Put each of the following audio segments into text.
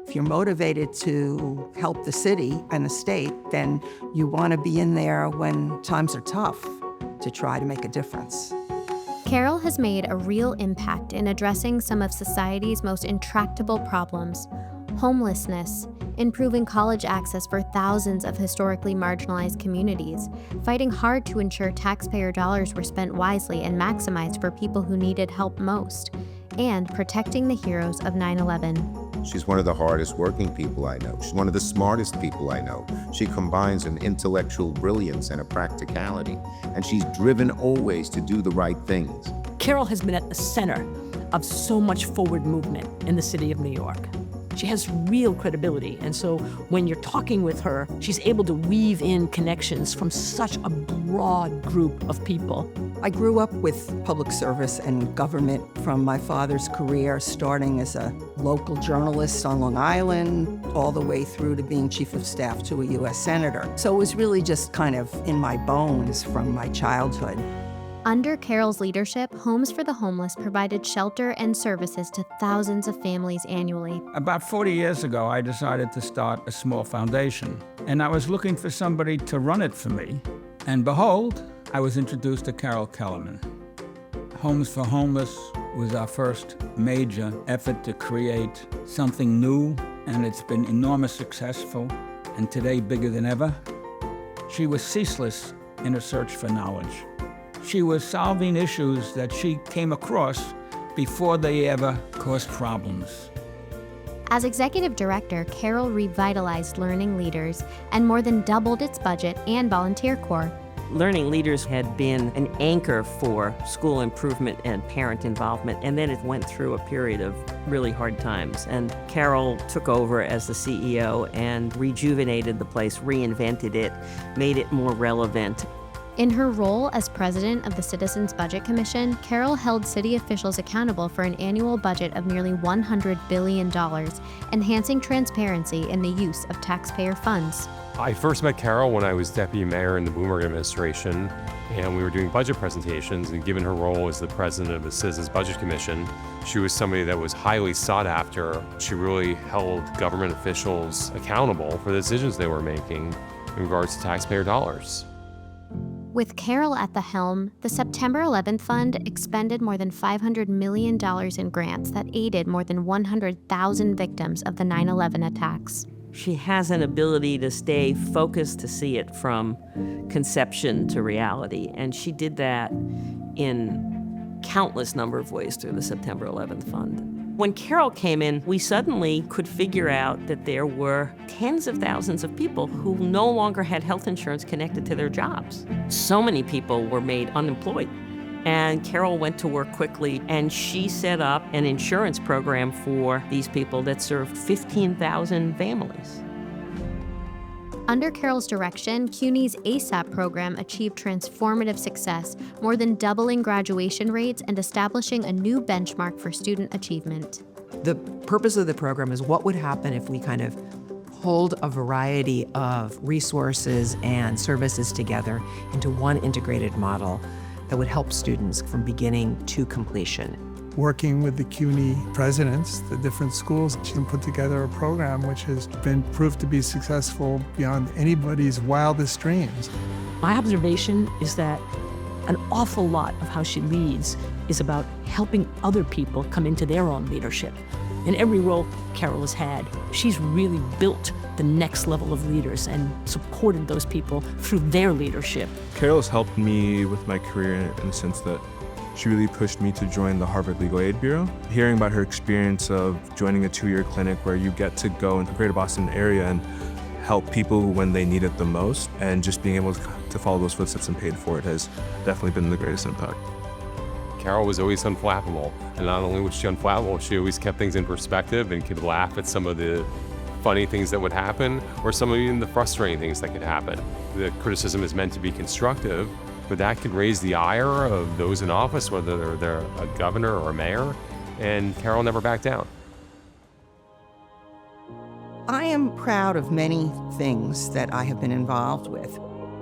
If you're motivated to help the city and the state, then you want to be in there when times are tough to try to make a difference. Carol has made a real impact in addressing some of society's most intractable problems: homelessness, improving college access for thousands of historically marginalized communities, fighting hard to ensure taxpayer dollars were spent wisely and maximized for people who needed help most, and protecting the heroes of 9/11. She's one of the hardest working people I know. She's one of the smartest people I know. She combines an intellectual brilliance and a practicality, and she's driven always to do the right things. Carol has been at the center of so much forward movement in the city of New York. She has real credibility, and so when you're talking with her, she's able to weave in connections from such a broad group of people. I grew up with public service and government from my father's career, starting as a local journalist on Long Island, all the way through to being chief of staff to a U.S. senator. So it was really just kind of in my bones from my childhood. Under Carol's leadership, Homes for the Homeless provided shelter and services to thousands of families annually. About 40 years ago, I decided to start a small foundation, and I was looking for somebody to run it for me. And behold, I was introduced to Carol Kellermann. Homes for Homeless was our first major effort to create something new, and it's been enormously successful, and today bigger than ever. She was ceaseless in her search for knowledge. She was solving issues that she came across before they ever caused problems. As executive director, Carol revitalized Learning Leaders and more than doubled its budget and volunteer corps. Learning Leaders had been an anchor for school improvement and parent involvement, and then it went through a period of really hard times. And Carol took over as the CEO and rejuvenated the place, reinvented it, made it more relevant. In her role as president of the Citizens Budget Commission, Carol held city officials accountable for an annual budget of nearly $100 billion, enhancing transparency in the use of taxpayer funds. I first met Carol when I was deputy mayor in the Bloomberg administration, and we were doing budget presentations, and given her role as the president of the Citizens Budget Commission, she was somebody that was highly sought after. She really held government officials accountable for the decisions they were making in regards to taxpayer dollars. With Carol at the helm, the September 11th Fund expended more than $500 million in grants that aided more than 100,000 victims of the 9/11 attacks. She has an ability to stay focused, to see it from conception to reality, and she did that in countless number of ways through the September 11th Fund. When Carol came in, we suddenly could figure out that there were tens of thousands of people who no longer had health insurance connected to their jobs. So many people were made unemployed. And Carol went to work quickly, and she set up an insurance program for these people that served 15,000 families. Under Carol's direction, CUNY's ASAP program achieved transformative success, more than doubling graduation rates and establishing a new benchmark for student achievement. The purpose of the program is what would happen if we kind of pulled a variety of resources and services together into one integrated model that would help students from beginning to completion. Working with the CUNY presidents, the different schools, she can put together a program which has been proved to be successful beyond anybody's wildest dreams. My observation is that an awful lot of how she leads is about helping other people come into their own leadership. In every role Carol has had, she's really built the next level of leaders and supported those people through their leadership. Carol's helped me with my career in the sense that she really pushed me to join the Harvard Legal Aid Bureau. Hearing about her experience of joining a 2-year clinic where you get to go in the greater Boston area and help people when they need it the most, and just being able to follow those footsteps and pay it forward has definitely been the greatest impact. Carol was always unflappable, and not only was she unflappable, she always kept things in perspective and could laugh at some of the funny things that would happen, or some of even the frustrating things that could happen. The criticism is meant to be constructive, but that could raise the ire of those in office, whether they're a governor or a mayor, and Carol never backed down. I am proud of many things that I have been involved with.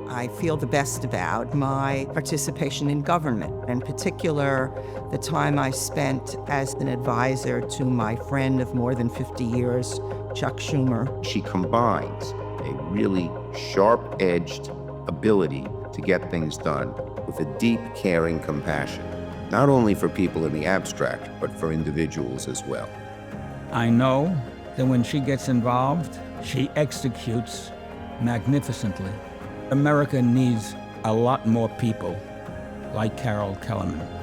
I feel the best about my participation in government, in particular, the time I spent as an advisor to my friend of more than 50 years, Chuck Schumer. She combines a really sharp-edged ability to get things done with a deep, caring compassion, not only for people in the abstract, but for individuals as well. I know that when she gets involved, she executes magnificently. America needs a lot more people like Carol Kellermann.